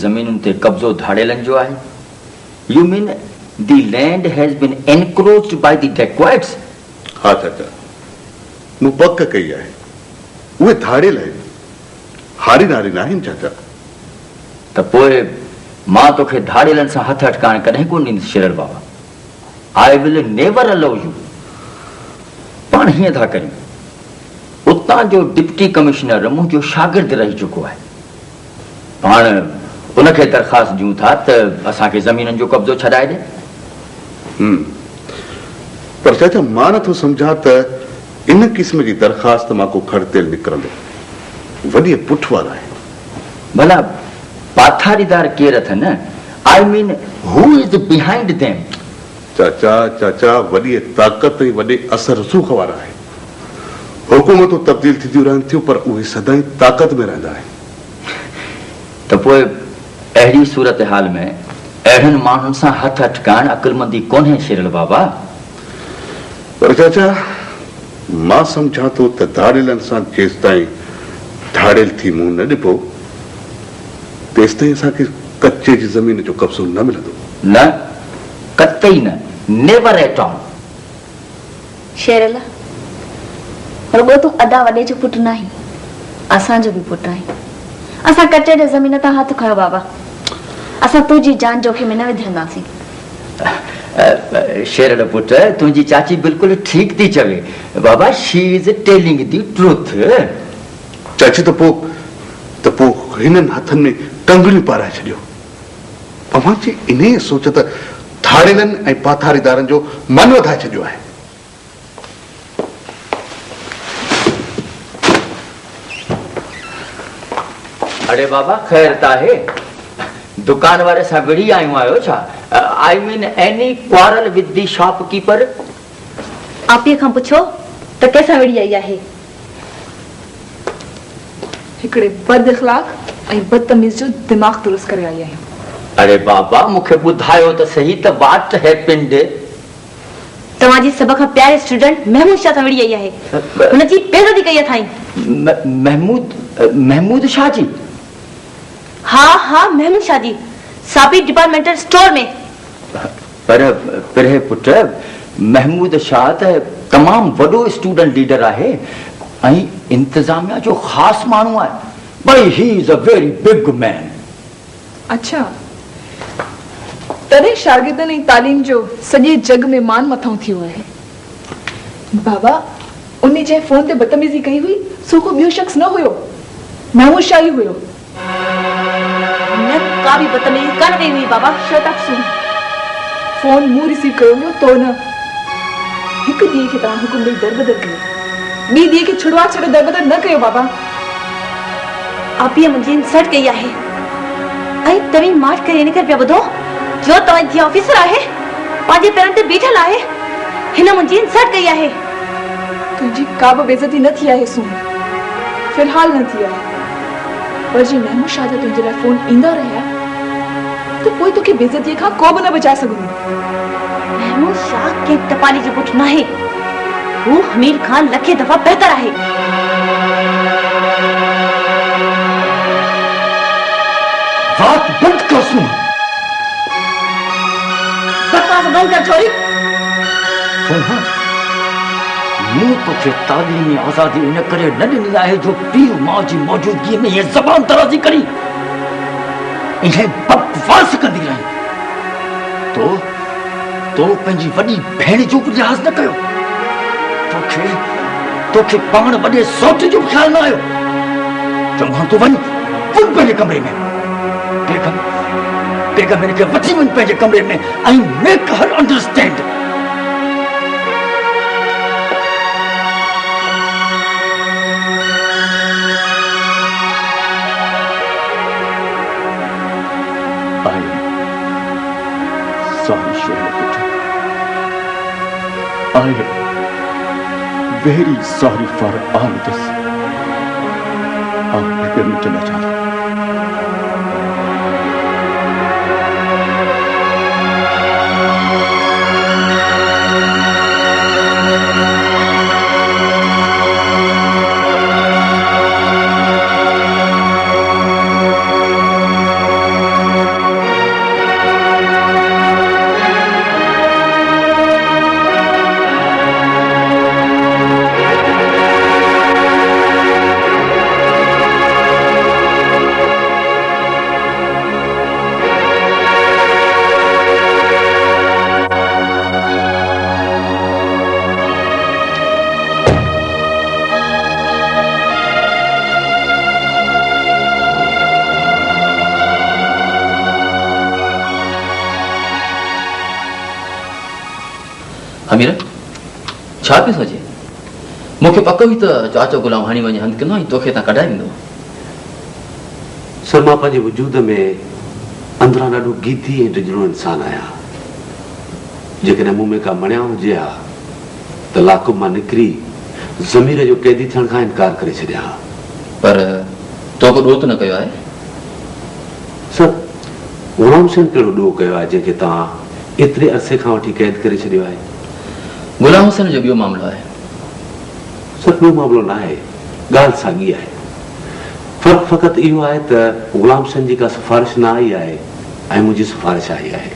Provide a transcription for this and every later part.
ज़मीनुनि ते कब्ज़ो धाड़ेलनि जो आहे? You mean the land has been encroached by the dacoits? हाँ चाचा, मूं पक कई आहे। उहे धाड़ेल आहिनि, हारी नारी न आहिनि चाचा। त पोइ मां तोखे धाड़ेलनि सां हथ अटकाइण कॾहिं कोन ॾींदुसि Cheryl Baba. I will never allow you। पाण हीअं था करियूं, उतां जो डिप्टी कमिश्नर मुंहिंजो शागिर्द रही चुको आहे। पाण उनखे दरख़्वास्त ॾियूं था त असांखे ज़मीननि जो कब्ज़ो छॾाए ॾे। पर चाचा मां नथो सम्झां त इन क़िस्म जी दरख़्वास्त मां को खड़तेल निकिरंदो। वॾी पुठवार आहे। भला पाथारीदार केरु अथनि? I mean who is behind them? चाचा चाचा वॾी ताक़त ऐं वॾे असर रसूख वारा आहे। हुकूमतूं तब्दील थींदियूं रहनि थियूं पर उहे सदाई ताक़त में रहंदा आहिनि। त पोइ अहिड़ी सूरत हाल में अहिड़नि माण्हुनि सां हथ अटकाइण अकुलमंदी कोन्हे शेरल बाबा। पर चाचा मां सम्झां थो त धाड़ेलनि सां जेसि ताईं धाड़ेल थी मुंहुं न ॾिबो तेसि ताईं असांखे कच्चे जी ज़मीन जो कब्ज़ो न मिलंदो। न, कतई न, नेवर एट ऑल। शेरल रुगो तूं अदा वॾे जो पुटु न आहीं, असांजो बि पुटु आहीं। असां कच्चे जे ज़मीन तां हथ खयो बाबा। असां तुंहिंजी जान जोखिम में न विझंदासीं। शेरल पुट, तुंहिंजी चाची बिल्कुलु ठीकु थी चवे बाबा। She is telling the truth. चाची त पोइ हिननि हथनि में कंगड़ियूं पाराए छॾियो। अवां जी इन सोच त धाड़ेलनि ऐं पाथारीदारनि जो मन वधाए छॾियो आहे। अरे बाबा ख़ैर त आहे? दुकान वारे सां विड़ी आयूं आहियो छा? I mean any quarrel with the shopkeeper? आपीअ खां पुछो त कंहिंसां विड़ी आई आहे। हिकिड़े बद इख़लाक़ ऐं बदतमीज़ जो दिमाग़ दुरुस्त करे आई आहियां। अरे बाबा मूंखे ॿुधायो त सही त व्हाट हैपेंड? तव्हांजी सभ खां प्यारे स्टूडेंट महमूद शाह सां विड़ी आई आहे। हुनजी बेइज़ती कई अथाई। महमूद शाह जी? हाँ महमूद शाह जी, साबी डिपार्टमेंटल स्टोर में। पर पुट महमूद शाह त तमामु वॾो स्टूडेंट लीडर आहे ऐं इंतज़ामिया जो ख़ासि माण्हू आहे। भई he is a very big man. अच्छा, तॾहिं शागिर्दनि ऐं तालीम जो सॼे जग में मान मथां थियो आहे। बाबा उन जे फोन ते बदतमीज़ी कई हुई सो को ॿियो शख़्स न हुयो, महमूद शाह ई हुयो। न का बि बदतमीज़ी कान कई हुई बाबा। शट अप सुन। फोन मूं रिसीव कयो हुयो तो न। हिकु ॾींहं खे तव्हां हुकुम ॾेई दरबदर कयो, ॿी ॾींहं खे छुड़वा छॾे दरबदर न कयो बाबा। आपीअ मुंहिंजी इंसल्ट कई आहे ऐं तव्हीं माठ करे इन करे पिया ॿुधो जो तव्हांजी ऑफिसर आहे, पंहिंजे पेरनि ते बीठल आहे। हिन मुंहिंजी इंसल्ट कई आहे। तुंहिंजी का बि बेइज़ती न थी आहे सुन, फिलहाल न थी आहे। पर जी महमूद शाह जा तुंहिंजे लाइ फोन ईंदा रहिया त पोइ तोखे बेइज़तीअ खां को बि न बचाए सघंदो। महमूद शाह के टपाली जो पुट न आहे, हू हमीर खान लखे दफ़ा बहितर आहे। बात बंद कर सुन। बकवास बंद कर छोरी। सुन, मूं तोखे तालीमी आज़ादी इन करे न ॾिनी आहे जो पीउ माउ जी मौजूदगी में ये ज़बान दराज़ी करी इन्हें बकवास कंदी रही। तो पंहिंजी वॾी भेण जो बि लिहाज़ न कयो। तोखे पाण वॾे सौट जो ख़्याल न आयो। चवां तूं वञ पंहिंजे कमरे में। बेगम इनखे वठी वञ पंहिंजे कमरे में ऐं make her understand. Sorry, Sherlock. I am very sorry for all this. आप घर में चला जाना। हमीर छा पे सोचे मूंखे पको ई त चाचो गुलाम हणी वञे हंधि कंदो ऐं तोखे तां कढाए ॾींदो। सर मां पंहिंजे वजूद में अंदरां ॾाढो गीधी ऐं डिजणो इंसान आहियां। जेकॾहिं मूं में का मणिया हुजे हा त लाकुब मां निकिरी ज़मीर जो क़ैदी थियण खां इनकार करे छॾिया हा। पर तो को ॾोह न कयो आहे। सर गुलाम हुसैन कहिड़ो ॾोह कयो आहे जंहिंखे तव्हां एतिरे अरसे खां वठी क़ैद करे छॾियो आहे? गुलाम हुसैन जो ॿियो मामिलो आहे। सर ॿियो मामिलो न आहे, ॻाल्हि साॻी आहे। फ़र्क़ु फ़क़ति इहो आहे त गुलाम हुसैन जी का सिफारिश न आई आहे ऐं मुंहिंजी सिफारिश आई आहे।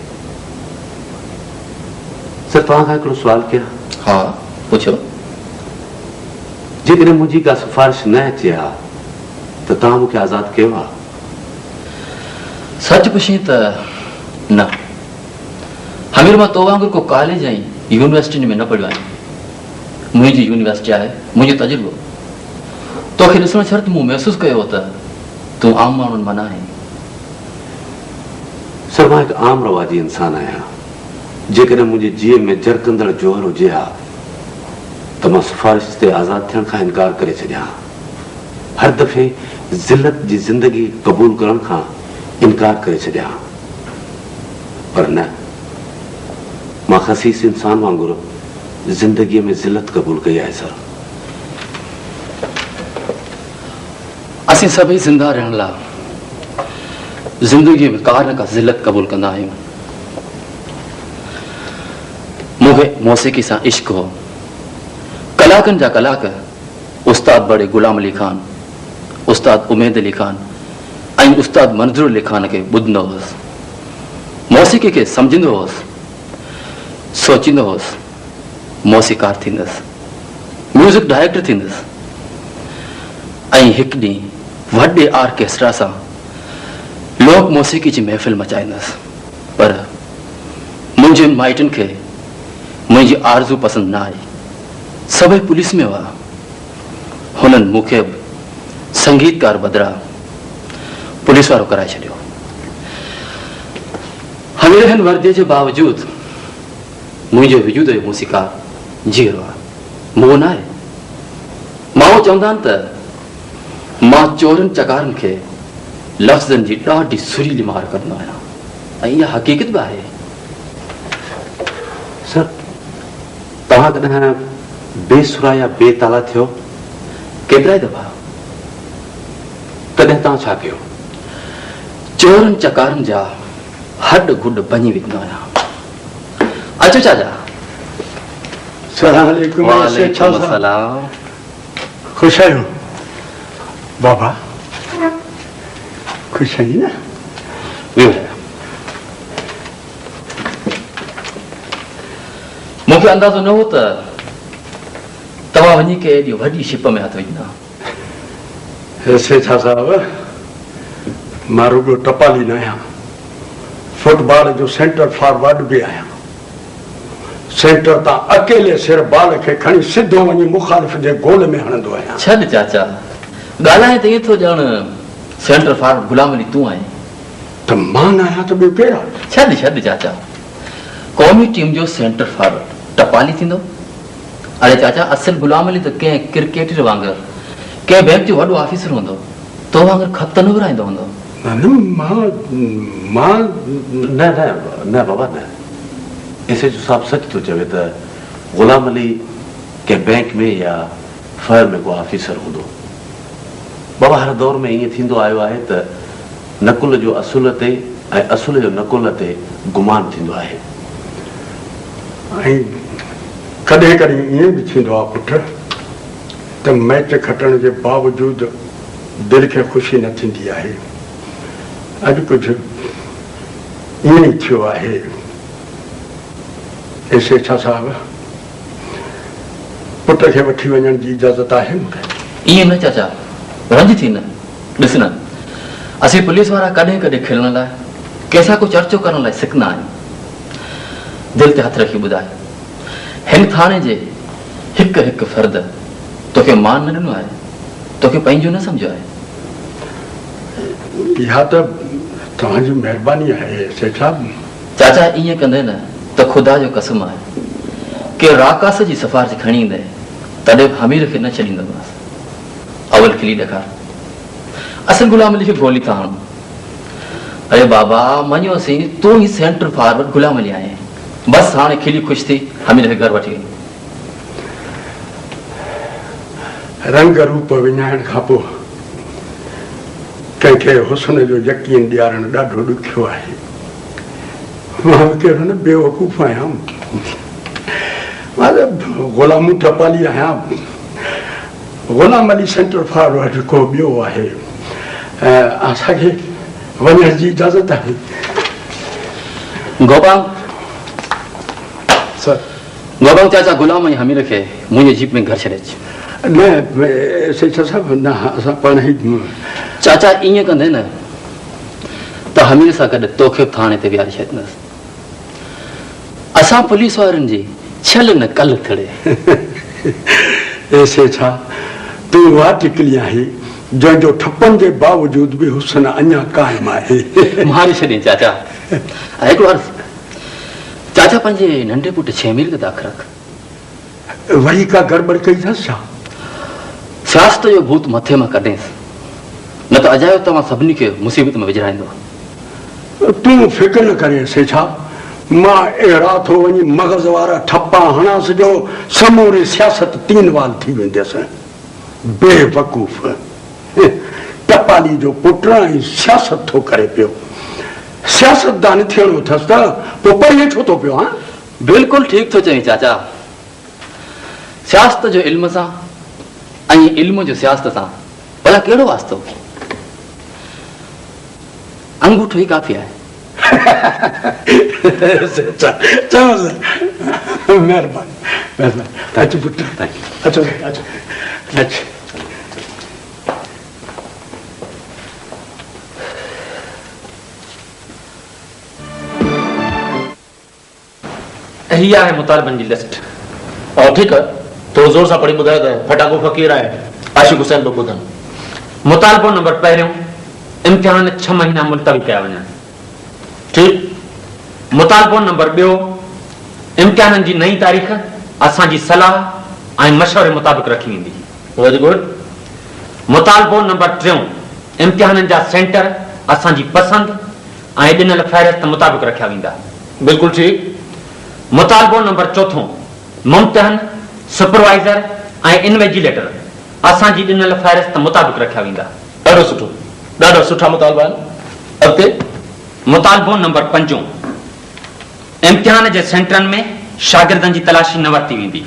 सर तव्हां खां हिकिड़ो सुवालु कयां? हा पुछो। जेकॾहिं मुंहिंजी का सिफारिश न अचे हा त तव्हां मूंखे आज़ादु कयो आहे? सच पुछी त न। हमीर मां तो वांगुरु को कॉलेज ऐं यूनिवर्सिटी में न पढ़ियो आहियां। मुंहिंजी यूनिवर्सिटी आहे, मुंहिंजो तजुर्बो। तोखे ॾिसण शर्त मूं महसूसु कयो त तूं आम माण्हुनि मां न आहीं। सर मां हिकु आम रवाजी इंसान आहियां। जेकॾहिं मुंहिंजे जीअ में जरकंदड़ जोहर हुजे हा त मां सिफारिश ते आज़ादु थियण खां इनकार करे छॾियां हा। हर दफ़े ज़िलत जी ज़िंदगी क़बूल करण खां इनकार करे छॾियां हा। पर न, मां ख़सीस इंसान वांगुरु ज़िंदगीअ में ज़िलत क़बूल कई आहे। सर असीं सभई ज़िंदा रहण लाइ ज़िंदगीअ में का न का ज़िलत क़बूल कंदा आहियूं। मूंखे मौसीक़ी सां इश्क़ हो। कलाकनि जा कलाक उस्ताद बड़े गुलाम अली खान, उस्ताद उमेद अली खान ऐं उस्ताद मंज़ूर अली खान खे ॿुधंदो हुउसि। मौसीक़ी खे सम्झंदो हुउसि, सोचींदो हुउसि मौसीक़ार थींदुसि, म्यूज़िक डायरेक्टर थींदुसि ऐं हिकु ॾींहुं वॾे ऑर्केस्ट्रा सां लोक मौसीक़ी जी महफ़िल मचाईंदुसि। पर मुंहिंजे माइटनि खे मुंहिंजी आरज़ू पसंदि न आई। सभई पुलिस में हुआ। हुननि मूंखे संगीतकार बदिरां पुलिस वारो कराए छॾियो। हमीर हिन वर्दीअ जे बावजूदि मुंहिंजो वजूद जो मूसीक़ार जीअरो आहे, मुंहुं न आहे। माण्हू चवंदा आहिनि त मां चोरनि चकारनि खे लफ़्ज़नि जी ॾाढी सुरीली मार कंदो आहियां ऐं इहा हक़ीक़त बि आहे। सर तव्हां कॾहिं बेसुरा या बेताला थियो? केतिरा ई दफ़ा। तॾहिं तव्हां छा कयो? चोरनि चकारनि जा हड गुड बनी विझंदो आहियां। अचो चाचा। सलाम अलैकुम। वालेकुम अस्सलाम। खुश आहियो बाबा? खुश आहीं न? मूंखे अंदाज़ो न हो त तव्हां वञी के एॾी वॾी शिप में हथ विझंदा। ऐसे छा साहब, मां रुगो टपाली न आहियां, फुटबॉल जो सेंटर फॉरवर्ड भी आहियां। सेंटर तां अकेले सिर बाल खे खणी सिधो वञी मुखालिफ़ जे गोल में हणंदो आहियां। छॾ चाचा, ॻाल्हाए त ईअं थो ॼण सेंटर फॉरवर्ड गुलाम अली तूं आहीं। त मां न आहियां त ॿियो केरु आहे? छॾ चाचा, क़ौमी टीम जो सेंटर फॉरवर्ड टपाली थींदो? अरे चाचा, असल गुलाम अली त कंहिं क्रिकेटर वांगुरु कंहिं बैंक जो वॾो ऑफिसर हूंदो, तो वांगुरु ख़त त न विराईंदो हूंदो। न बाबा न। ऐसे जो साहब सच थो चवे त गुलाम अली कंहिं बैंक में या फर्म में को ऑफिसर हूंदो। बाबा हर दौर में ईअं थींदो आयो आहे त नकुल जो असुल ते ऐं असुल जो नकुल ते गुमान थींदो आहे। ऐं कॾहिं कॾहिं ईअं बि थींदो आहे पुट त मैच खटण जे बावजूदि दिलि खे ख़ुशी न थींदी आहे। अॼु कुझु ईअं ई थियो आहे। ऐसे छा साहब, पुट खे वठी वञण जी इजाज़त आहे मूंखे? ईअं न चाचा, रंज थी न। ॾिस न, असीं पुलिस वारा कॾहिं कॾहिं खिलण लाइ कंहिंसां को चर्चो करण लाइ सिखंदा आहियूं। दिलि ते हथ रखी ॿुधाए, हिन थाणे जे हिकु हिकु फ़र्द तोखे मान न ॾिनो आहे, तोखे पंहिंजो न सम्झो आहे। इहा त तव्हांजी महिरबानी आहे सेठ साहब। चाचा ईअं कंदे न त ख़ुदा जो कसम आहे, कि राकास जी सिफारिश खणी ईंदे तॾहिं बि हमीर खे न छॾींदोमांसि। अवल खिली ॾेखार, असल गुलाम अली खे गोली था हणूं। अरे बाबा मञोसीं, तूं ई सेंटर फॉरवर्ड गुलाम अली आहीं। बसि हाणे खिली ख़ुशि थी हमीर खे घर वठी वई। रंग रूप विञाइण खां पोइ कंहिंखे हुस्न जो यकीन ॾियारणु ॾाढो ॾुखियो आहे। मां बि कहिड़ो न बेवकूफ़ आहियां, मां गुलामू टपाली आहियां। गुलाम अली सेंटर फॉरवर्ड को ॿियो आहे, असांखे वञण जी इजाज़त आहे। गोपाल सर, गोपाल चाचा गुलाम ऐं हमीर खे मुंहिंजे जीप में घर छॾे अच। न सेठ साहिब, न असां पाण ई चाचा ईअं कंदे न त हमीर सां गॾु तोखे बि थाणे ते विहारे छॾींदसि। असां पुलिस वारनि जी छल न कल थड़े। ऐसे छा तूं उहा टिकली आहीं जंहिंजो ठपनि जे बावजूद बि हुस्न अञा क़ाइमु आहे। मारे छॾियईं चाचा। हिकिड़ो अर्ज़ु, चाचा पंहिंजे नंढे पुटु छेमीर खे दाख़ रख। वरी का गड़बड़ कई अथसि छा? सियासत जो भूत मथे मां कढेसि, न त अजायो तव्हां सभिनी खे मुसीबत में विझराईंदो। तूं फिक्र न करे सेठा, मां अहिड़ा थो वञी मग़ज़ वारा ठपा हणांसि जो समूरी सियासत तीन वाल थी वेंदसि। बेवकूफ़ टपाली जो पुटु ऐं सियासत थो करे पियो। सियासतदान थियणो अथसि त पोइ पढ़े छो थो पियो? हा, बिल्कुलु ठीकु थो चईं चाचा। सियासत जो इल्म सां ऐं इल्म जो सियासत सां भला कहिड़ो वास्तो? अंगूठो ई काफ़ी आहे। महिरबानी महिरबानी। अचो पुटु, अचो अचो अचो। हीअ आहे मुतालबनि जी लिस्ट। और ठीकु आहे, थोरो ज़ोर सां पढ़ी ॿुधायो त फटाको फ़क़ीर आहे आशिक़ हुसैन थो ॿुधनि। मुतालबो नंबर पहिरियों, इम्तिहान 6 महीना मुलतवी कया वञनि। ठीकु। मुतालबो नंबर ॿियो, इम्तिहाननि जी नई तारीख़ असांजी सलाह ऐं मशवरे मुताबिक़ रखी वेंदी। Very good. मुतालबो नंबर 3, इम्तिहाननि जा सेंटर असांजी पसंदि ऐं ॾिनल फ़हिरिस्त मुताबिक़ रखिया वेंदा। बिल्कुलु ठीकु। मुतालबो नंबर 4, मुम्तहन, सुपरवाइज़र ऐं इन्वेजिलेटर असांजी ॾिनल फ़हिरिस्त मुताबिक़ रखिया वेंदा। ॾाढो सुठो, ॾाढा सुठा मुतालबा आहिनि। अॻिते मुतालबो नंबर 5, इम्तिहान जे सेंटरनि में शागिर्दनि जी तलाशी न वरिती वेंदी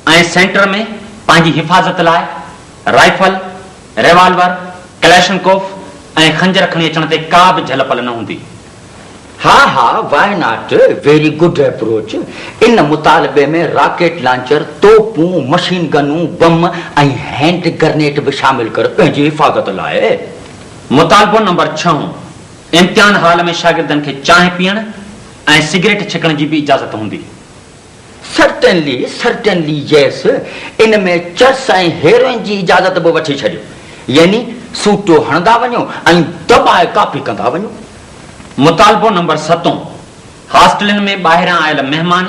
ऐं सेंटर में पंहिंजी हिफ़ाज़त लाइ राइफल, रिवाल्वर, कलैशनकोफ ऐं खंजर खणी अचण ते का बि झलपल न हूंदी। हा हा, why not, very good approach. इन मुतालबे में रॉकेट लॉन्चर, तोपूं, मशीन गनूं, बम ऐं हैंड ग्रेनेड भी शामिल कर पंहिंजी हिफ़ाज़त लाइ। मुतालबो नंबर 6, इम्तिहान हाल में शागिर्दनि खे चांहि पीअण ऐं सिगरेट छिकण जी भी इजाज़त हूंदी। सर्टेनली सर्टेनली यस। इन में चर्स ऐं हेरोइन जी इजाज़त भी वठी छॾियो, यानी सूटो हणंदा वञो ऐं दबाए कापी कंदा वञो। मुतालबो नंबर 7, हॉस्टलनि में ॿाहिरां आयल महिमान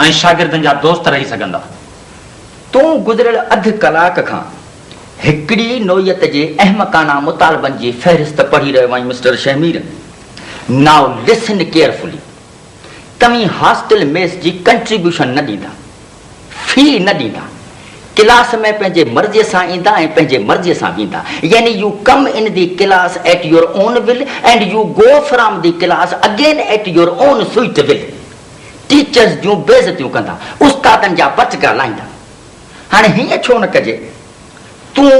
ऐं शागिर्दनि जा दोस्त रही सघंदा। तूं गुज़िरियल अधु कलाक खां हिकिड़ी नोयत जे अहमकाना मुतालबनि जी फ़हिरिस्त पढ़ी रहियो आहीं mister Shamir. Now listen carefully. तव्हीं हॉस्टल मेस जी कंट्रीब्यूशन न ॾींदा, फी न ॾींदा, क्लास में पंहिंजे मर्ज़ीअ सां ईंदा ऐं पंहिंजे मर्ज़ीअ सां वेंदा, यानी you come in the class at your own will and you go from the class again at your own sweet will. Teachers जूं बेइज़तियूं कंदा, उस्तादनि जा पटका लाहींदा। हाणे हीअं छो न कजे, तूं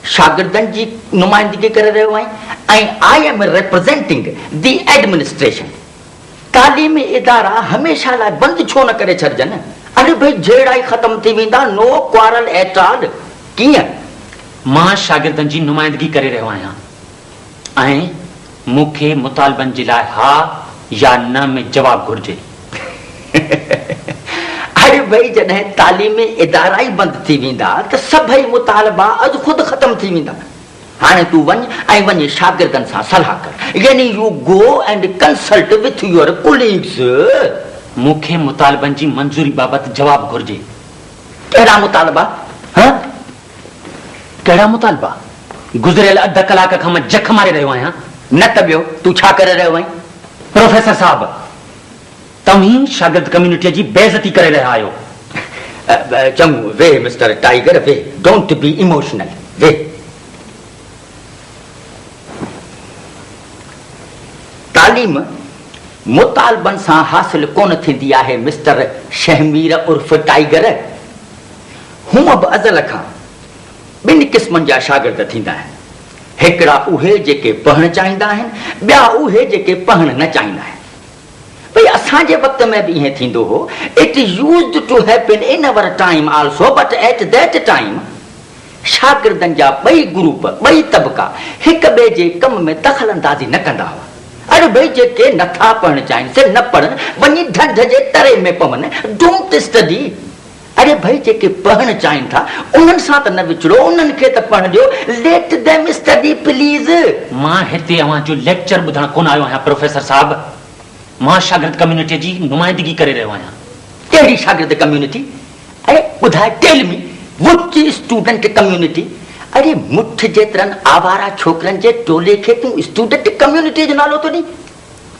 शागिर्दनि जी नुमाइंदगी करे रहियो आहीं ऐं आई एम रिप्रेज़ेंटिंग दी एडमिनिस्ट्रेशन। तालीमी इदारा हमेशह लाइ बंदि छो न करे छॾिजनि? अरे भाई जहिड़ा ई ख़तम थी वेंदा, नो क्वारल एट ऑल। कीअं? मां शागिर्दनि जी नुमाइंदगी करे रहियो आहियां ऐं मूंखे मुतालबनि जे लाइ हा या न में जवाब घुर्जे। अरे भाई जॾहिं तालीमी इदारा ई बंदि थी वेंदा त सभई मुतालबा अॼु ख़ुदि ख़तम थी वेंदा। हाणे तूं वञ ऐं वञी शागिर्दनि सां सलाह कर, यानी you go and consult with your colleagues. मूंखे मुतालबनि जी मंज़ूरी बाबति जवाब घुर्जे। कहिड़ा मुतालबा? हाँ, कहिड़ा मुतालबा? गुज़रियल अध कलाक खां मां जख मारे रहियो आहियां। न त ॿियो तूं छा करे रहियो आहीं? प्रोफेसर साहब, तव्हीं शागिर्द कम्युनिटी जी बेइज़ती करे रहिया आहियो। चङो, वे मिस्टर टाइगर, वे, डोंट बी इमोशनल, वे। तालीम मुतालबनि सां हासिल कोन थींदी आहे मिस्टर शहमीर उर्फ टाइगर। हूअं बि अज़ल खां ॿिनि क़िस्मनि जा शागिर्द थींदा आहिनि। हिकिड़ा उहे जेके पढ़णु चाहींदा आहिनि, ॿिया उहे जेके पढ़णु न चाहींदा आहिनि। भई असांजे वक़्त में बि ईअं थींदो हो। It used to happen in our time also, but at that time शागिर्दनि जा ॿई ग्रुप, ॿई तबका हिक ॿिए जे कम में दख़ल अंदाज़ी न कंदा हुआ। अरे भई जेके नथा पढ़णु चाहिनि से न पढ़नि, वञी ढंढ जे तरे में पवनि, डोंट स्टडी। अरे भाई जेके पढ़णु चाहिनि था उन्हनि सां त न विछड़ो, उन्हनि खे त पढ़ण ॾियो, लेट देम स्टडी प्लीज। मां हिते अव्हां जो लेक्चर ॿुधण कोन आयो आहियां प्रोफेसर साहब। मां शागिर्द कम्युनिटी जी नुमाइंदगी करे रहियो आहियां। कहिड़ी शागिर्द कम्युनिटी? अरे ॿुधाए, tell me which student community? अरे मुठ जेतिरनि आवारा छोकिरनि जे टोले खे तूं स्टूडेंट कम्युनिटी जो नालो थो ॾी?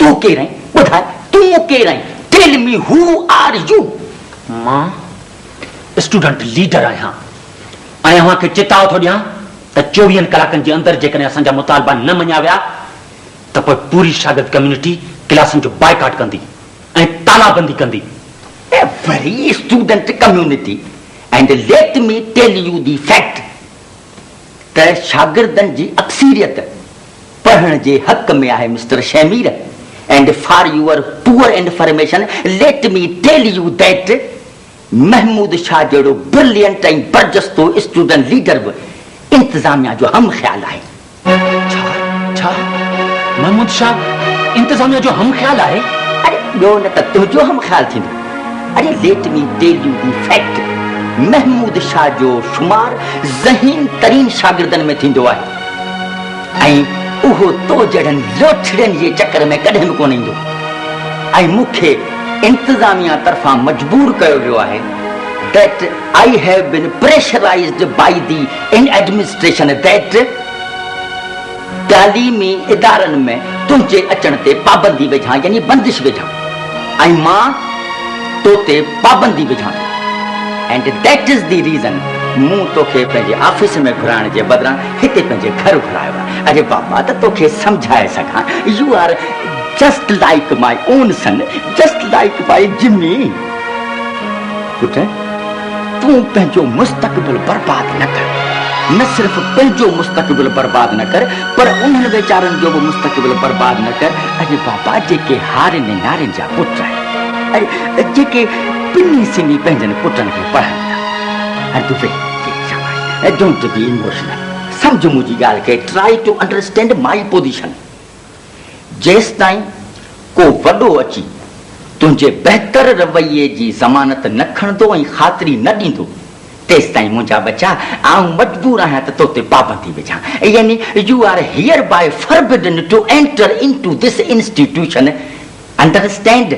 तूं केरु आहीं? ॿुधाए, तूं केरु आहीं? Tell me who are you? मां स्टूडेंट लीडर आहियां ऐं अव्हां खे चेताव थो ॾियां त 24 कलाकनि जे अंदरि जेकॾहिं असांजा मुतालबा न मञिया विया त पोइ पूरी शागिर्द कम्युनिटी क्लासनि जो बाइकाट कंदी ऐं तालाबंदी कंदी। Every student community, and let me tell you the fact that शागिर्दनि जी अक्सरियत पढ़ण जे हक़ में आहे mister Shamir. And for your poor information, let me tell you that Mahmood Shah जहिड़ो ब्रिलियंट ऐं बरजस्तो स्टूडेंट लीडर बि इंतज़ामिया जो हम ख़्याल आहे। छा महमूद शाह इंतज़ामिया जो हम ख़्याल आहे? अरे ॿियो न त तुंहिंजो हम ख़्याल थींदो। अरे let me tell you the fact, Mahmood Shah जो शुमार ज़हीन तरीन शागिर्दनि में थींदो आहे ऐं उहो तो जहिड़नि लोठड़ियुनि जे चकर में कॾहिं बि कोन ईंदो। ऐं मूंखे इंतज़ामिया तरफ़ां मजबूर कयो वियो आहे that I have been pressurized by the administration that तालीमी इदारनि में तुंहिंजे अचण ते पाबंदी विझां, यानी बंदिश विझां, ऐं मां तो ते पाबंदी विझां थो। And that is the reason मूं तोखे पंहिंजे ऑफिस में घुराइण जे बदिरां हिते पंहिंजे घर घुरायो आहे। अरे बाबा, त तोखे सम्झाए सघां, you are just like my own son, just like my Jimmy. पुट, तूं पंहिंजो मुस्तक़बिल बर्बाद न कर। न सिर्फ़ पंहिंजो मुस्तक़बिल बर्बाद न कर, पर उन्हनि वीचारनि जो बि मुस्तक़बिल बर्बाद न कर। अरे बाबा, जेके हारनि नारनि जा पुट आहिनि, जेके पिनी सिनी पंहिंजनि पुटनि खे पढ़नि था। अरे तूं शाबाश, डोंट बी इमोशनल। सम्झ मुंहिंजी ॻाल्हि खे, try to understand my position. जेसि ताईं को वॾो अची तुंहिंजे बहितर रवैये जी ज़मानत न खणंदो ऐं ख़ातिरी न ॾींदो, तेसि ताईं मुंहिंजा बचा आउं मजबूर आहियां त तो ते पाबंदी विझां। यानी you are here by forbidden to enter into this institution, understand?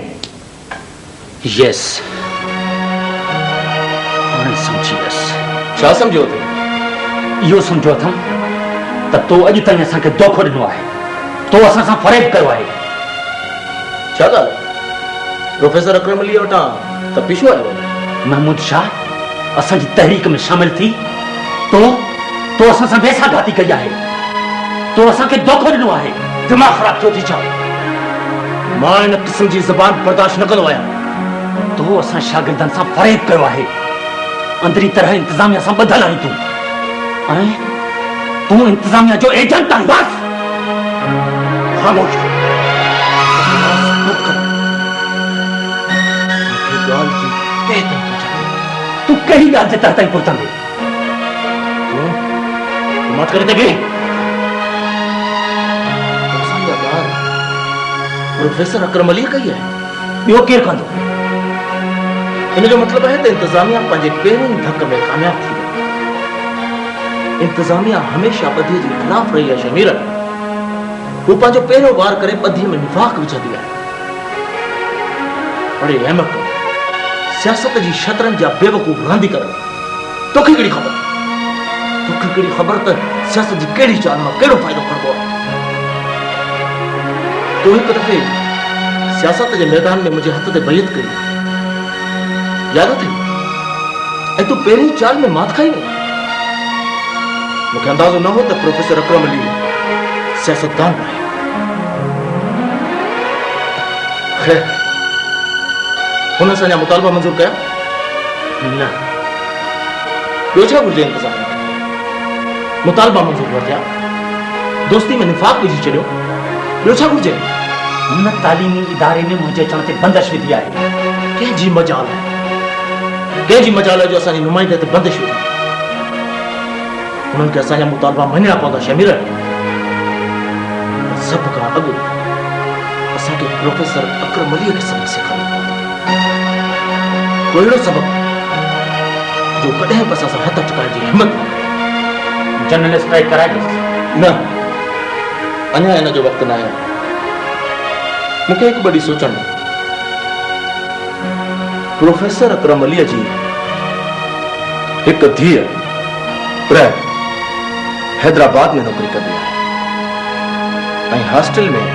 Yes, समझी वियुसि। छा सम्झो अथई? इहो सम्झो अथमि त तो अॼु ताईं असांखे धोखो ॾिनो आहे, तो असां सां फरेब कयो आहे। छा ॻाल्हि? प्रोफेसर अकरम अली वटां तपीशो आयो? महमूद शाह असांजी तहरीक में शामिल थी तो असां सां वेसाघाती कई आहे, तो असांखे धोखो ॾिनो आहे। दिमाग़ ख़राब थियो थी छा? मां इन क़िस्म जी ज़बान बर्दाश्त न कंदो आहियां। तो असां शागिर्दनि सां फरेब कयो आहे, अंदरी तरह इंतज़ामिया सां ॿधल आहीं तूं, ऐं तूं इंतज़ामिया जो एजेंट आहीं। बस ख़ामोश। तू कहीं ॻाल्हि जे तरह ताईं पहुचंदे मत करे देगे। प्रोफेसर अकरम अली कही है, ॿियो केरु कंदो? इन जो मतलब है त इंतज़ामिया पंहिंजे पहिरें धक में कामयाब थी वई। इंतज़ामिया हमेशा ॿधीअ जे ख़िलाफ़ रही आहे। शमीर, हू पंहिंजो पहिरियों वार करे ॿधीअ में निफ़ाक़ विझंदी आहे। अरे अहमक सियासत जी शतरंज जा बेवकूफ रांदीगर तोखे कहिड़ी ख़बर त सियासत जी कहिड़ी चाल मां कहिड़ो फ़ाइदो खणबो आहे। तो हिकु दफ़े सियासत जे मैदान में मुंहिंजे हथ ते बैत कई, याद अथई? ऐं तूं पहिरीं चाल में मात खाई वई। मूंखे अंदाज़ो न हो त प्रोफेसर अकरम अली सियासतदान आहे। ख़ैर, हुन असांजा मुतालबा मंज़ूर कया न? ॿियो छा घुरिजे इंतज़ाम? मुतालबा मंज़ूर वरिता, दोस्ती में निफ़ाक़ विझी छॾियो, ॿियो छा घुरिजे? हुन तालीमी इदारे में मुंहिंजे अचण ते बंदिश विधी आहे। कंहिंजी मजाल आहे? कंहिंजी मजाल आहे जो असांजी नुमाइंदे ते बंदिश विधी? उन्हनि खे असांजा मुतालबा मञणा पवंदा शमीर। सभ खां अॻु असांखे प्रोफेसर अकरम अलीअ खे सबक़ सेखारणो पवंदो। को अहिड़ो सबक़ जो कॾहिं बि असां सां हथ टकाइण जी हिमत न। जनरल स्ट्राइक कराए न, अञा हिन जो वक़्तु न आहे। मूंखे हिकु बड़ी सोचण में प्रोफेसर अकरम अलीअ जी हिकु धीअ प्रेम हैदराबाद में नौकरी कंदी आहे ऐं हॉस्टल में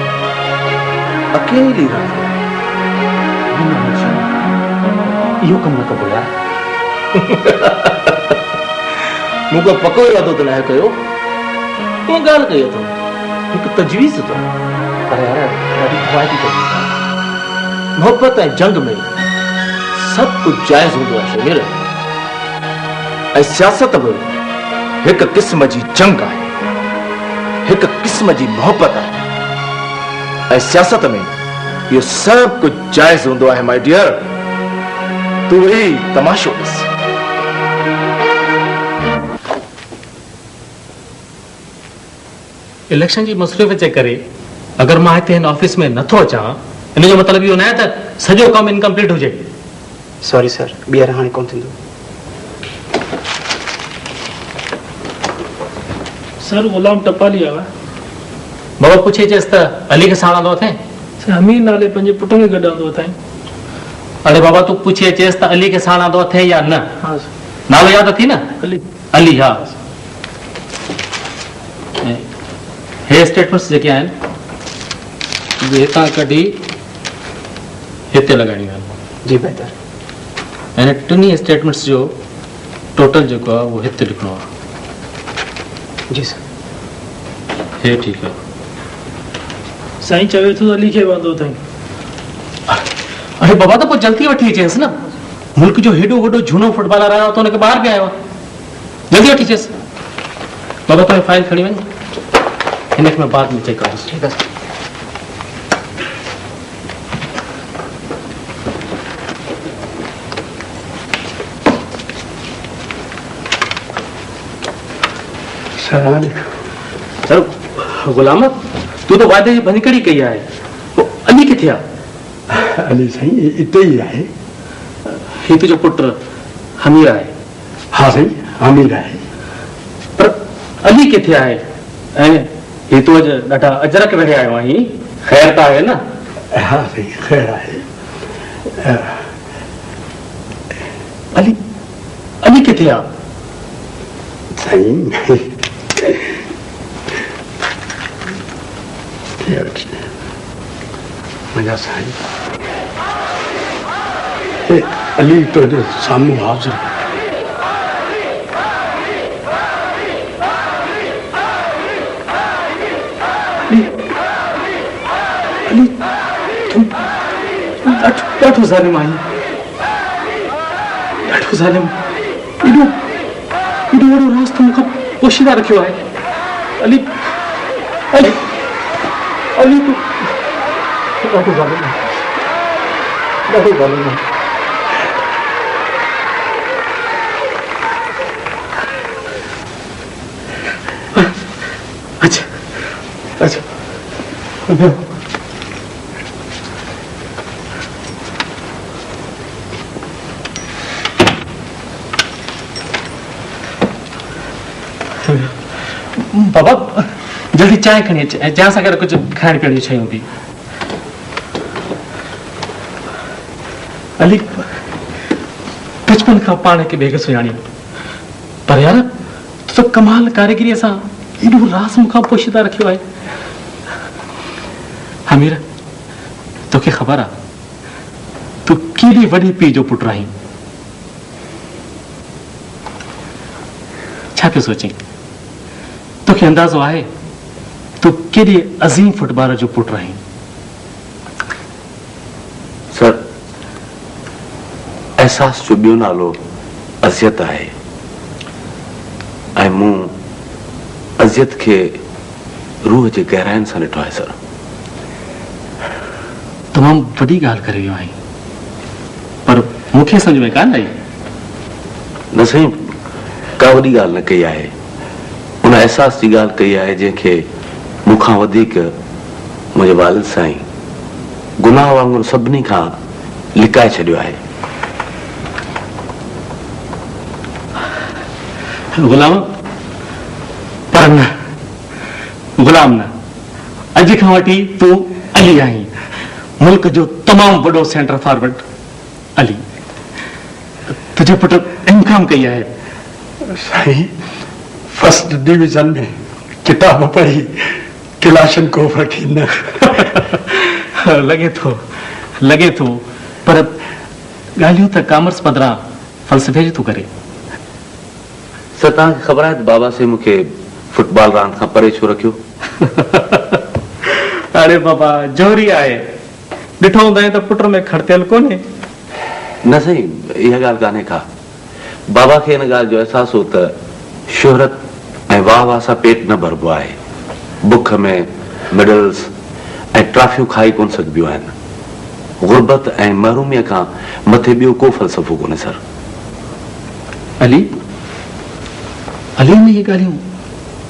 अकेली रहंदी आहे। इहो कमु न कबो यार। मूंखे पको इरादो त न कयो, तूं ॻाल्हि कई अथव, हिकु तजवीज़ अथव। पर यार ॾाढी क़वाइदी कई। मोहब्बत ऐं जंग में सभु कुझु जाइज़ हूंदो आहे शमीर। ऐं सियासत बि हिकु क़िस्म जी जंग आहे, हिकु क़िस्म जी मोहब्बत आहे। ऐं सियासत में इहो सभु कुझु जाइज़ हूंदो आहे माय डियर। तूं ही तमाशो ॾिस। इलेक्शन जी मसरूफ़ जे करे अगर मां हिते हिन ऑफिस में नथो अचां, इन जो मतिलबु इहो न आहे त सॼो कमु इनकम्प्लीट हुजे। सॉरी सर, ॿीहर हाणे कोन थींदो। सर गुलाम टपाली आया। बाबा पुछे चेस त अली खे साणंदो अथई? सर अमीर नाले पंहिंजे पुट खे गॾंदो अथई। अरे बाबा तूं पुछे चेस त अली खे साणंदो अथई या न? हाँ नालो यादि अथई न? अली। अली, हा। हे स्टेटमेंट्स जेके आहिनि हितां कढी हिते लॻाइणियूं आहिनि। जी बेहतर। ऐं टिनी स्टेटमेंट्स जो टोटल जेको आहे उहो हिते लिखणो आहे। जी सर। हे ठीकु आहे। साईं चवे थो अली खे वांदो अथई। अरे बाबा त पोइ जल्दी वठी अचेसि न। मुल्क जो हेॾो वॾो झूनो फुटबॉलर आयो त हुनखे ॿाहिरि बि आयो आहे। जल्दी वठी अचेसि। बाबा तुंहिंजी फाइल खणी वञ, हिनखे मैं बाद में चेक करूंसि। ठीक है। सर गुलाम तू तो वादे जी भनकड़ी कई आहे। अली किथे आहे? अली साईं इते ही आहे। ही तुंहिंजो पुटु हमीर आहे? हाँ साईं हमीर आहे। पर अली किथे आहे? ऐं ही तूं अॼु ॾाढा अजरक वेठे आयो आहीं, ख़ैर त आहे न? हाँ साईं ख़ैर आहे। अली अली किथे आहे? साईं मुंहिंजा साईं अली तुंहिंजे साम्हूं हाज़िर। अली तुम ॾाढो ज़ालिम आहीं, ॾाढो ज़ालिम। एॾो वॾो राज़ तूं मूंखां पोशीदा रखियो आहे। अली अली अली तूं ॾाढो ज़ालिम आहे, ॾाढो ज़ालिम आहे। अच्छा अच्छा बाबा जल्दी चाय खणी अच, जंहिं सां गॾु कुझु खाइण पीअण जी शयूं बि। अली बचपन का पाने के बेग सुयाणी पर यार तो कमाल कारीगिरी सां एॾो रास मुखां पोशीदा रखियो आहे। हमीर तोखे ख़बर आहे तू केॾी वॾी पीउ जो पुटु आहीं। छा पियो सोचीं? तोखे अंदाज़ो आहे तू केॾी अज़ीम फुटबॉलर जो पुटु आहीं। सर एहसास जो ॿियो नालो अज़ियत आहे ऐं मूं अज़ियत खे रूह जे गहराइनि सां ॾिठो आहे। सर तमामु वॾी ॻाल्हि करे वियो आहीं पर मूंखे सम्झ में कान आई। न साईं का वॾी ॻाल्हि न कई आहे, उन एहसास जी ॻाल्हि कई आहे जंहिंखे मूंखां वधीक मुंहिंजे वालिद साईं गुनाह वांगुरु सभिनी खां लिकाए छॾियो आहे। गुलाम पर न गुलाम न, अॼु खां वठी तूं अली आहीं, मुल्क जो तमामु वॾो सेंटर फॉरवर्ड अली। तुंहिंजे पुट इनकाम कई आहे। साईं फर्स्ट डिवीजन में किताब पढ़ी क्लाशन को वठी न लगे थो पर ॻाल्हियूं त कॉमर्स पधरां फ़लसफ़े जी तूं करे। सर तव्हांखे ख़बर आहे त बाबा से मूंखे फुटबॉल रांदि खां परे छो रखियो? अरे बाबा जोरी आहे, ॾिठो हूंदई त पुट में खड़तियल कोन्हे। न साईं इहा ॻाल्हि कान्हे का, बाबा खे हिन ॻाल्हि जो अहसासु हो त शोहरत ऐं वाह वाह सां पेट न भरबो आहे। बुख में मेडल्स ऐं ट्रॉफियूं खाई कोन सघबियूं आहिनि। गुरबत ऐं महरूमीअ खां मथे ॿियो को फ़लसफ़ो कोन्हे। सर अली में इहे ॻाल्हियूं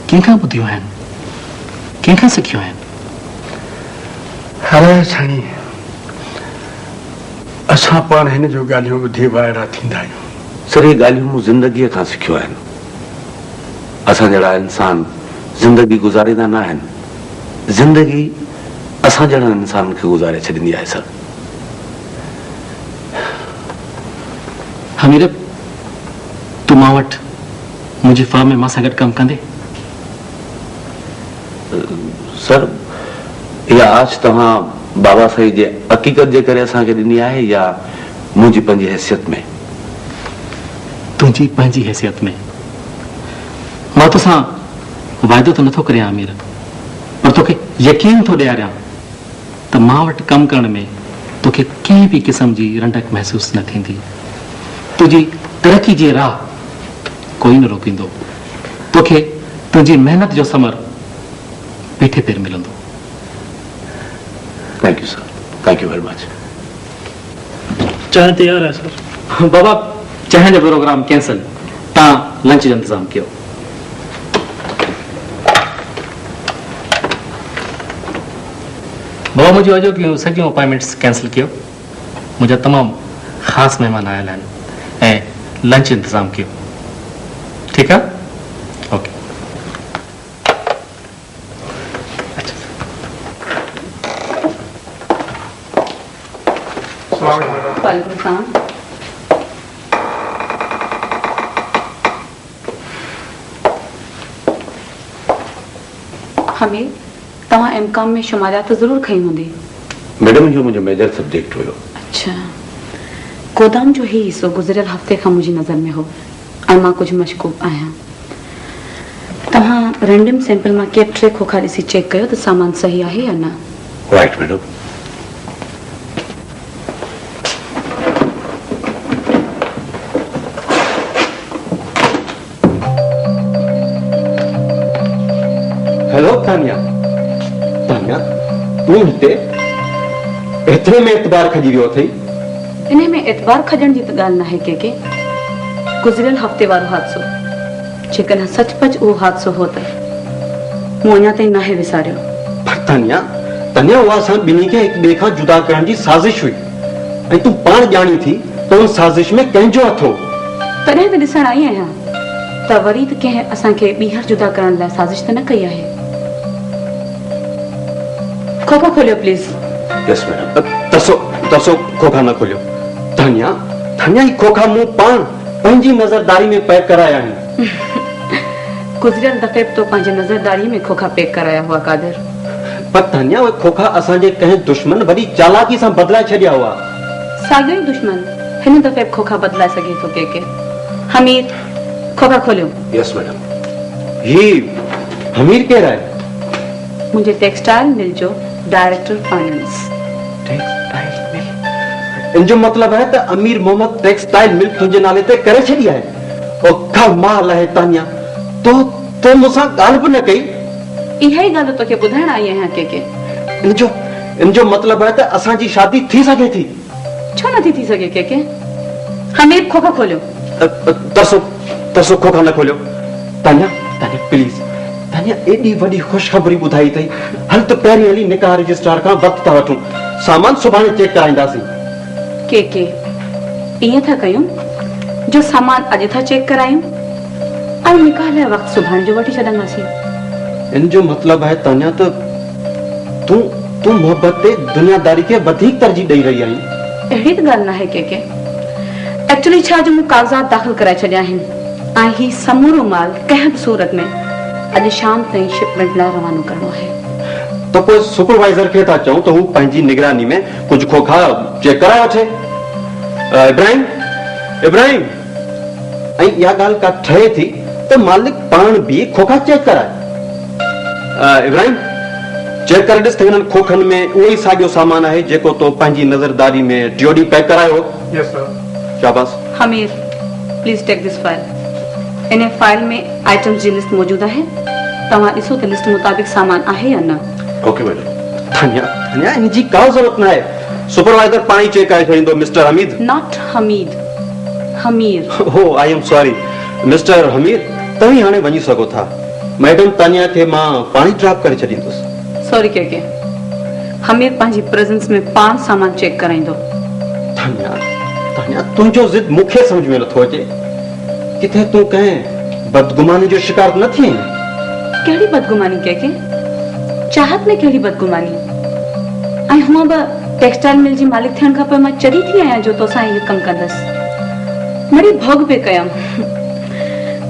कंहिंखां ॿुधियूं आहिनि, कंहिंखां सिखियूं आहिनि? अरे साईं असां पाण हिन जो ॻाल्हियूं ॿुधी ॿाहिरां थींदा आहियूं। सर इहे ॻाल्हियूं मूं ज़िंदगीअ खां सिखियूं आहिनि। असां जहिड़ा इंसान ज़िंदगी गुज़ारींदा न आहिनि, ज़िंदगी असां जहिड़नि इंसाननि खे गुज़ारे छॾींदी आहे। सर हमीर तूं मां वटि मुंहिंजी फर्म में मां सां गॾु कमु कंदे? सर इहा आश तव्हां बाबा साईं जे हक़ीक़त जे करे असांखे ॾिनी आहे या मुंहिंजी पंहिंजी हैसियत में? तुंहिंजी पंहिंजी हैसियत में। मां तोसां वाइदो त नथो करियां अमीर, पर तोखे यकीन थो ॾियारियां त मां वटि कमु करण में तोखे कंहिं बि क़िस्म जी रंडक महसूस न थींदी। तुंहिंजी तरक़ी जी राह कोई न रोकींदो। तोखे तुंहिंजी महिनत जो समर पीठे पेर मिलंदो। Thank U sir, thank U very much. चाय तैयार है सर। बाबा चाय जो प्रोग्राम कैंसिल, तव्हां लंच जो इंतजाम कयो। बाबा मुझे वजह कि सॼियूं अपॉइंटमेंट्स कैंसिल कयो। मुंहिंजा तमामु ख़ासि महिमान आयल आहिनि ऐं लंच इंतज़ाम कयो। ठीक है? ओके। वालेकुम सलाम। हमीर तव्हां एमकॉम में शुमारियात ज़रूर खई हूंदी। मैडम इहो मुंहिंजो मेजर सब्जेक्ट हुयो। अच्छा, गोदाम जो ही हिस्सो गुज़रियल हफ़्ते खां मुंहिंजी नज़र में हो ऐं मां कुझु मशकूक आहियां। तव्हां रैंडम सैंपल मां के 3 खोखा ॾिसी चेक कयो त सामान सही आहे या न? Right madam. हेलो तानिया, तूं हिते एतिरे में एतबार खजी वियो अथई? इन में एतबार खजण जी त ॻाल्हि न आहे के गुज़रियल हफ़्ते वारो हादसो, जेकॾहिं सचपच उहो हादसो हो त मूं अञा ताईं नाहे विसारियो। पर तनिया उहा असां ॿिन्ही खे हिक ॿिए खां जुदा करण जी साज़िश हुई ऐं तूं पाण ॼाणी थी त उन साज़िश में कंहिंजो हथ हो। तॾहिं त ॾिसण आई आहियां त वरी त कंहिं असांखे ॿीहर जुदा करण लाइ साज़िश त न कई आहे। खोखा खोलियो प्लीज़। Yes madam. तसो खोखा न खोलियो। तानिया तानिया ही खोखा मुंह पान पंहिंजी नजरदारी में पैक कराया है। गुजरियल दफे तो पंहिंजी नजरदारी में खोखा पैक कराया हुआ कादर। पर तानिया वो खोखा असांजे कंहिं दुश्मन वरी चालाकी सां बदलाए छॾिया हुआ। साॻियो ई दुश्मन हिन दफे खोखा बदलाए सके तो के हमीर खोखा खोलियो। यस मैडम। ये हमीर केर है? मुझे टेक्सटाइल मिल जो डायरेक्टर फाइनेंस। टेक्सटाइल मिल इन जो मतलब है त अमीर मोहम्मद टेक्सटाइल मिल तुझे नाले ते करे छड़ी है। ओ कमाल है तानिया तो मुसा गाल भी न कई। इहे गाल तो के बुधाण आई है के इन जो मतलब है त असा जी शादी थी सके थी। छो न थी सके के हमीर खोखा खोलियो। तरसो खोखा न खोलियो। तानिया तानिया प्लीज तानिया एडी वडी खुशखबरी बुधाई थई। हल तो पहिरी हली निकाह रजिस्ट्रार का वक्त था वठूं सामान सुभाणे चेक कराइंदासी। के इए था कयूं जो सामान अज था चेक करायूं और निकाह ले वक्त सुभाणे जो वठी छडंदासी। इन जो मतलब है तानिया तो तू मोहब्बत ते दुनियादारी के अधिक तरजीह दई रही आई। एड़ी तो गाल ना है के एक्चुअली छा जो कागजात दाखिल कराए छड़िया हैं आ ही समूरो माल कंहिं भी सूरत में अज शाम ताईं शिपमेंट लाइ रवानो करणो है। तो कोई सुपरवाइजर के था चाहूं तो हूं पंहिंजी निगरानी में कुछ खोखा चेक करायो थे। इब्राहिम ऐं या गाल का ठहे थी तो मालिक पान भी खोखा चेक कराए। इब्राहिम चेक कर ॾिस हिननि खोखनि में उहो ई साॻियो सामान आहे जेको तो पंहिंजी नज़रदारी में टियोडी पैक करायो। Yes sir. शाबाश। Hamir please take this file. इन फाइल में आइटम्स जी लिस्ट मौजूद है। तव्हां ॾिसो त लिस्ट मुताबिक सामान आहे या न। Okay madam. तानिया इन जी का जरूरत न है। सुपरवाइजर पाणी चेक करे छॾींदो मिस्टर हमीद। नॉट हमीद हमीर। हो I am sorry mister Hamir तव्हीं हाणे वञी सघो था। मैडम तानिया खे मां पाणी ड्रॉप करे छॾींदुसि। सॉरी के हमीर पंहिंजी प्रेजेंस में पान सामान चेक कराइंदो। तानिया तुंहिंजो जिद मूंखे समझ में नथो अचे। किथे तूं कंहिं बदगुमानी जो शिकार न थी। कहिड़ी बदगुमानी के चाहत में कहिड़ी बदगुमानी ऐं हूअं बि टेक्सटाइल मिल जी मालिक थियण खां पोइ मां चरी थी आहियां जो तोसां इहो कमु कंदसि। मड़ी भोग पे कयमि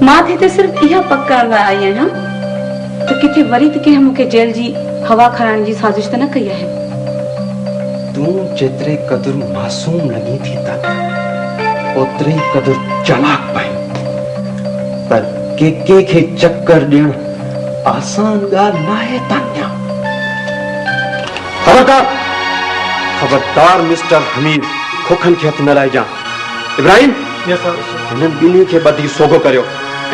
मां थिए सिर्फ़ इहा पक करण लाइ आई आहियां त किथे वरी त कंहिं मूंखे जेल जी हवा खाराइण जी साज़िश त न कई आहे। तूं जेतिरे क़दुरु मासूम लॻी थी तानिया ओतिरे क़दुरु चालाक पाई। पर के खे चक्कर ॾियण आसान ॻाल्हि न आहे तानिया। खबरदार मिस्टर हमीद खोखन खे हथ न लाइजां। इब्राहिम हिननि ॿिन्ही खे ॿधी सोगो करियो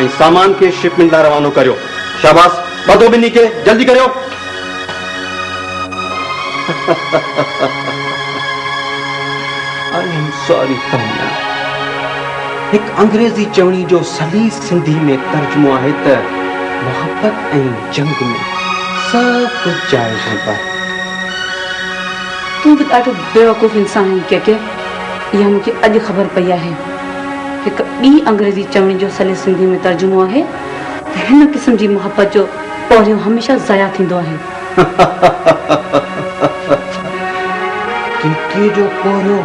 ऐं सामान खे शिपमेंट लाइ रवानो करियो। शाबाश ॿधो ॿिन्ही खे जल्दी करियो। आई एम सॉरी तानिया। एक अंग्रेजी चवणी जो सलीस सिंधी में तर्जुमो आहे त मोहब्बत ऐं जंग में सब कुछ जायज़ हूंदो आहे। तू भी ॾाढो बेवकूफ़ इंसान है के इहा मूंखे अॼु ख़बर पई आहे। हिकु ॿी अंग्रेजी चवणी जो सलीस सिंधी में तर्जुमो आहे त हिन क़िस्म जी मोहब्बत जो पौरियों हमेशा ज़ाया थींदो आहे। के जो पौरियों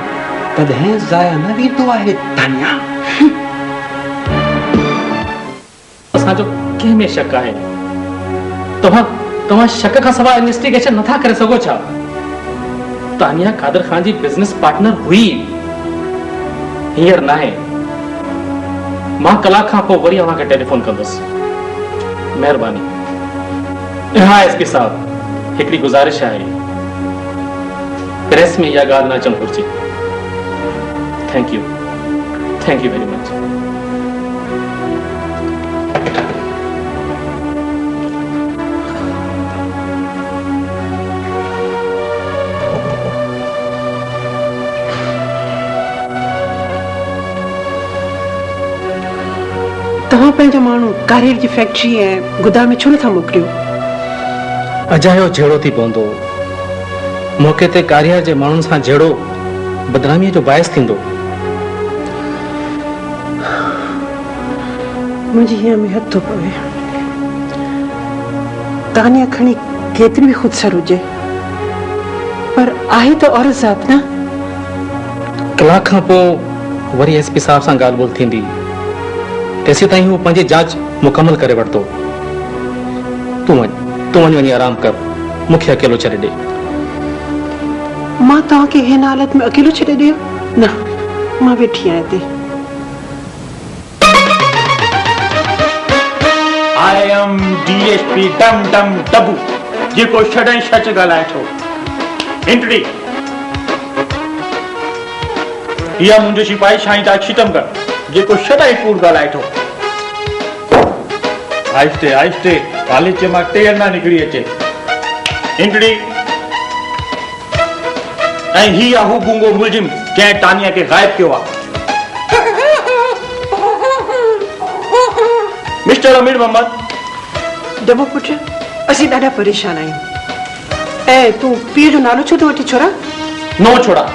कॾहिं ज़ाया न वेंदो आहे तानिया। असांजो कंहिं में शक आहे? तव्हां शक खां सवाइ इन्वेस्टिगेशन नथा करे सघो छा? तानिया कादर खान जी बिजनेस पार्टनर हुई हींअर न आहे। मां कलाक खां पोइ वरी अव्हांखे टेलीफोन कंदुसि। महिरबानी। हाँ एसपी साहब हिकिड़ी गुज़ारिश आहे प्रेस में इहा ॻाल्हि न अचणु घुरिजे। Thank U very much. तव्हां पंहिंजा माण्हू कारेर जी फैक्ट्री ऐं गुदाम में छो नथा मोकिलियो? अजायो जहिड़ो थी पवंदो मौक़े ते कारियर जे माण्हुनि सां जहिड़ो बदनामीअ जो बाहिस थींदो। मुंहिंजी हीअं में हथ थो पवे। तानिया खणी केतिरी बि ख़ुदसर हुजे पर आहे त औरत ज़ात न। कलाक खां पोइ वरी एसपी साहब सां ॻाल्हि ॿोल थींदी। तेसीं ताईं हू पंहिंजी जांच मुकमल करे वठंदो। तूं वञी आराम कर, मूंखे अकेलो छॾे ॾे। मां तव्हांखे हिन हालत में अकेलो छॾे ॾियो? न, मां वेठी आहियां हिते। आई एम डीएसपी डम डम डबू, जेको छॾे सच ॻाल्हाए थो। इंटड़ी इहा मुंहिंजो सिपाही शाहीदार छितमगढ़, जेको छॾे कूड़ ॻाल्हाए थो। आहिस्ते आहिस्ते कॉलेज मां टेर ना निकिरी अचे। इंटड़ी ऐं ही आहे हू गूंगो मुलजिम जंहिं तानिया खे गायब कयो आहे। मिस्टर अमीर मोहम्मद। डबो पुट, असीं ॾाढा परेशान आहियूं। ऐं तूं पीउ जो नालो छो थो वठी छोरा? नो छोड़ा,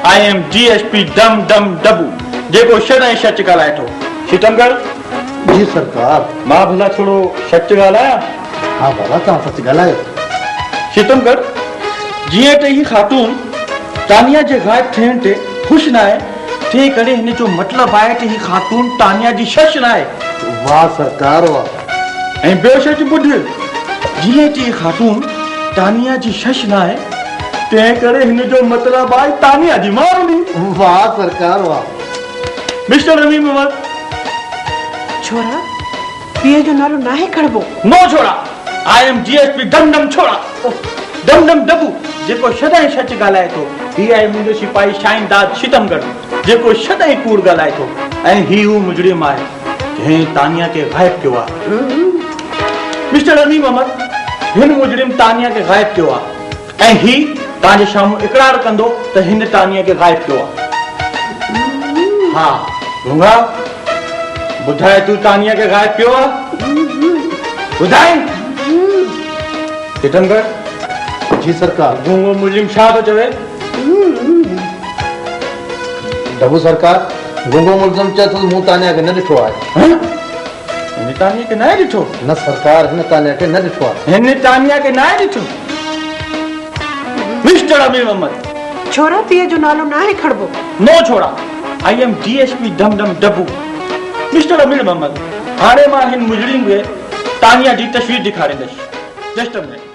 आई एम डीएसपी डम डम डबू, जेको छॾे सच ॻाल्हाए थो। छितमगढ़। जी सरकार। मां भला थोरो सच ॻाल्हायां? हाँ बाबा, तव्हां सच ॻाल्हायो। छितमगढ़, जीअं त ही ख़ातून तानिया जे गायब थियण ते ख़ुशि न आहे, तंहिं करे हिन जो मतिलबु आहे त ही ख़ातून तानिया जी शश न आहे। वाह सरकार वाह। ऐं ॿियो सच ॿुध, जीअं त ही ख़ातून तानिया जी शश न आहे, तंहिं करे हिन जो मतिलबु आहे तानिया जी मां हूंदी। वाह सरकार वाह। मिस्टर अमीर मोहम्मद। छोरा, पीउ जो नालो नाहे खणबो। नो छोड़ा, आई एम डीएसपी डम डम छोड़ा, डम डम डबू, जेको छॾे सच ॻाल्हाए थो। ही आहे मुंहिंजो सिपाही शाहीदार छितमगढ़, जेको छॾे कूड़ ॻाल्हाए थो। ऐं ही हू मुजरिम आहे जंहिं तानिया खे गायब कयो आहे। मिस्टर अमीर मोहम्मद, हिन मुजरिम तानिया खे गायब कयो आहे ऐं ही तव्हांजे साम्हूं इकरार कंदो त हिन तानिया खे गायब कयो आहे। हा गूंगा, ॿुधाए तूं तानिया खे गायब कयो आहे? ॿुधाए। छितमगढ़। जी सरकार। गूंगो मुजरिम छा थो चवे? डबू सरकार, गूंगो मुलज़िम चए थो मूं तानिया खे न ॾिठो आहे। हिन तानिया खे न ॾिठो? न सरकार, हिन तानिया खे न ॾिठो आहे। हिन तानिया खे न ॾिठो? मिस्टर अमीर मोहम्मद। छोरा, पीउ जो नालो नाहे खणबो। नो छोड़ा, आई एम डीएसपी डम डम डबू। मिस्टर अमीर मोहम्मद, हाणे मां हिन मुजरिम खे तानिया जी तस्वीर ॾेखारींदुसि। Just a minute.